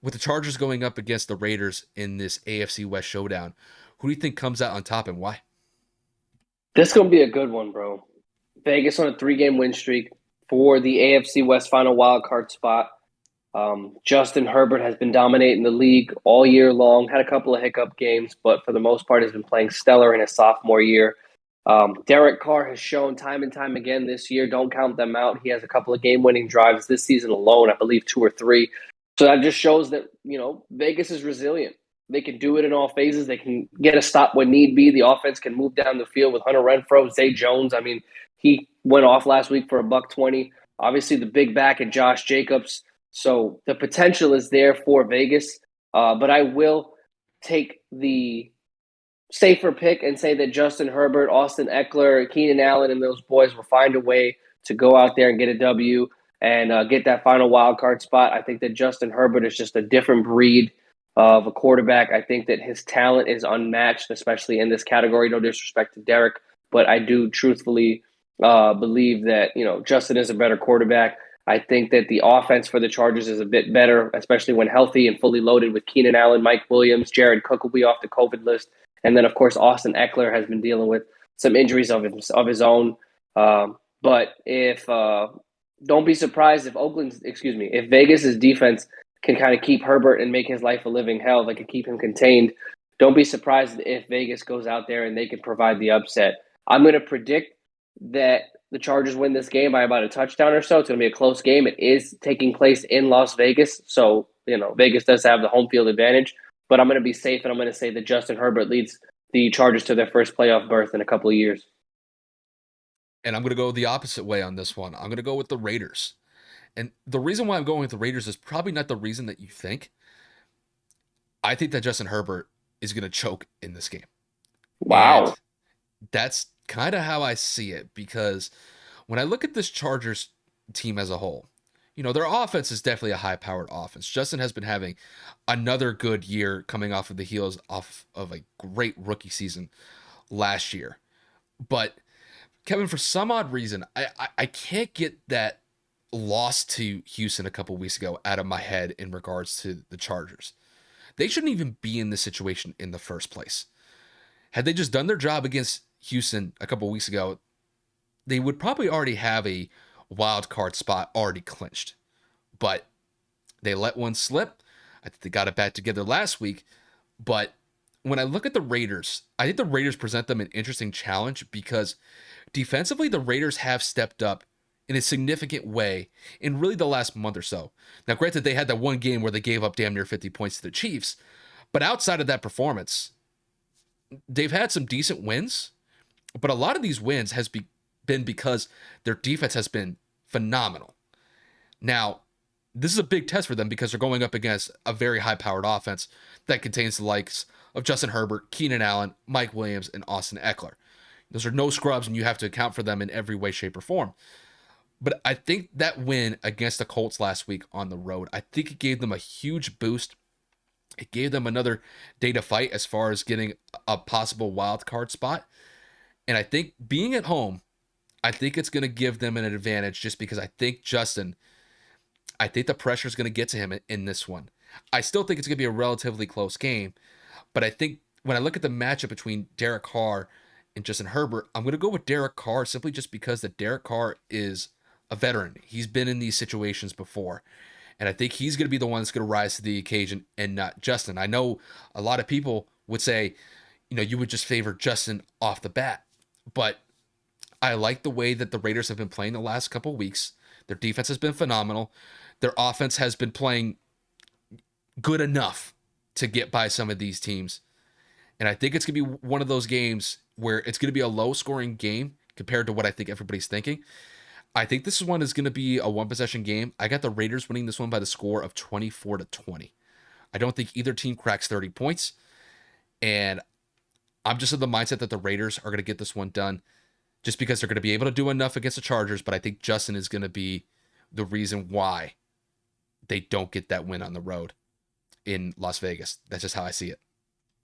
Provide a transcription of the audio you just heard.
With the Chargers going up against the Raiders in this AFC West showdown, who do you think comes out on top and why? This is gonna be a good one, bro. Vegas on a three-game win streak for the AFC West final wild card spot. Justin Herbert has been dominating the league all year long. Had a couple of hiccup games, but for the most part, has been playing stellar in his sophomore year. Derek Carr has shown time and time again this year. Don't count them out. He has a couple of game-winning drives this season alone. I believe two or three. So that just shows that Vegas is resilient. They can do it in all phases. They can get a stop when need be. The offense can move down the field with Hunter Renfrow, Zay Jones. I mean, he went off last week for a buck 20. Obviously, the big back and Josh Jacobs. So the potential is there for Vegas, but I will take the safer pick and say that Justin Herbert, Austin Eckler, Keenan Allen, and those boys will find a way to go out there and get a W and get that final wild card spot. I think that Justin Herbert is just a different breed of a quarterback. I think that his talent is unmatched, especially in this category. No disrespect to Derek, but I do truthfully believe that Justin is a better quarterback. I think that the offense for the Chargers is a bit better, especially when healthy and fully loaded with Keenan Allen, Mike Williams, Jared Cook will be off the COVID list. And then, of course, Austin Eckler has been dealing with some injuries of his own. But if don't be surprised if Vegas's defense can kind of keep Herbert and make his life a living hell, they can keep him contained. Don't be surprised if Vegas goes out there and they can provide the upset. I'm going to predict that the Chargers win this game by about a touchdown or so. It's going to be a close game. It is taking place in Las Vegas, so Vegas does have the home field advantage. But I'm going to be safe, and I'm going to say that Justin Herbert leads the Chargers to their first playoff berth in a couple of years. And I'm going to go the opposite way on this one. I'm going to go with the Raiders. And the reason why I'm going with the Raiders is probably not the reason that you think. I think that Justin Herbert is going to choke in this game. And Wow. that's kind of how I see it because when I look at this Chargers team as a whole, their offense is definitely a high powered offense. Justin has been having another good year coming off of the heels off of a great rookie season last year. But Kevin, for some odd reason, I can't get that loss to Houston a couple weeks ago out of my head in regards to the Chargers. They shouldn't even be in this situation in the first place. Had they just done their job against Houston a couple weeks ago, they would probably already have a wild card spot already clinched. But they let one slip. I think they got it back together last week. But when I look at the Raiders, I think the Raiders present them an interesting challenge because defensively, the Raiders have stepped up in a significant way in really the last month or so. Now, granted, they had that one game where they gave up damn near 50 points to the Chiefs, but outside of that performance, they've had some decent wins, but a lot of these wins been because their defense has been phenomenal. Now, this is a big test for them because they're going up against a very high-powered offense that contains the likes of Justin Herbert, Keenan Allen, Mike Williams, and Austin Eckler. Those are no scrubs, and you have to account for them in every way, shape, or form. But I think that win against the Colts last week on the road, I think it gave them a huge boost. It gave them another day to fight as far as getting a possible wild card spot. And I think being at home, I think it's going to give them an advantage just because I think the pressure is going to get to him in this one. I still think it's going to be a relatively close game, but I think when I look at the matchup between Derek Carr and Justin Herbert, I'm going to go with Derek Carr simply just because that Derek Carr is a veteran. He's been in these situations before. And I think he's going to be the one that's going to rise to the occasion and not Justin. I know a lot of people would say, you would just favor Justin off the bat. But I like the way that the Raiders have been playing the last couple of weeks. Their defense has been phenomenal. Their offense has been playing good enough to get by some of these teams. And I think it's going to be one of those games where it's going to be a low scoring game compared to what I think everybody's thinking. I think this one is going to be a one possession game. I got the Raiders winning this one by the score of 24-20. I don't think either team cracks 30 points. And I'm just in the mindset that the Raiders are going to get this one done just because they're going to be able to do enough against the Chargers. But I think Justin is going to be the reason why they don't get that win on the road in Las Vegas. That's just how I see it.